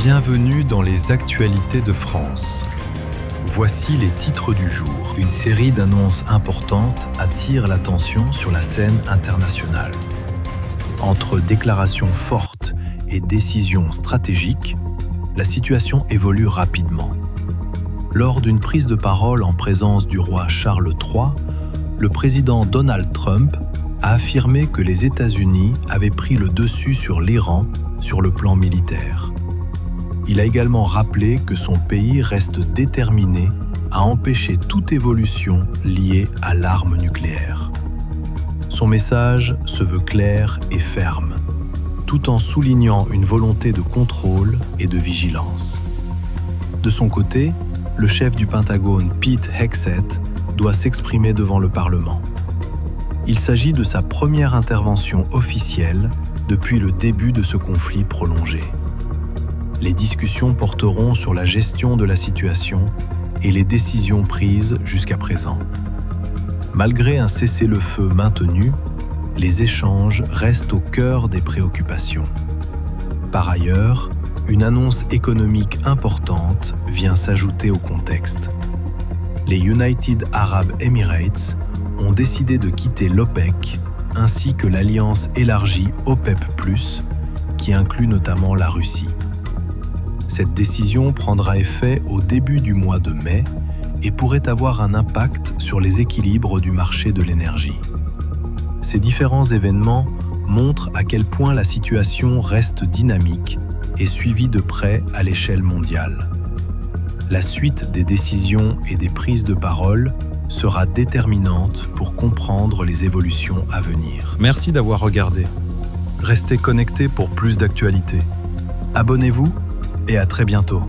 Bienvenue dans les actualités de France. Voici les titres du jour. Une série d'annonces importantes attire l'attention sur la scène internationale. Entre déclarations fortes et décisions stratégiques, la situation évolue rapidement. Lors d'une prise de parole en présence du roi Charles III, le président Donald Trump a affirmé que les États-Unis avaient pris le dessus sur l'Iran sur le plan militaire. Il a également rappelé que son pays reste déterminé à empêcher toute évolution liée à l'arme nucléaire. Son message se veut clair et ferme, tout en soulignant une volonté de contrôle et de vigilance. De son côté, le chef du Pentagone, Pete Hegseth, doit s'exprimer devant le Parlement. Il s'agit de sa première intervention officielle depuis le début de ce conflit prolongé. Les discussions porteront sur la gestion de la situation et les décisions prises jusqu'à présent. Malgré un cessez-le-feu maintenu, les échanges restent au cœur des préoccupations. Par ailleurs, une annonce économique importante vient s'ajouter au contexte. Les United Arab Emirates ont décidé de quitter l'OPEC ainsi que l'alliance élargie OPEP+, qui inclut notamment la Russie. Cette décision prendra effet au début du mois de mai et pourrait avoir un impact sur les équilibres du marché de l'énergie. Ces différents événements montrent à quel point la situation reste dynamique et suivie de près à l'échelle mondiale. La suite des décisions et des prises de parole sera déterminante pour comprendre les évolutions à venir. Merci d'avoir regardé. Restez connectés pour plus d'actualités. Abonnez-vous et à très bientôt.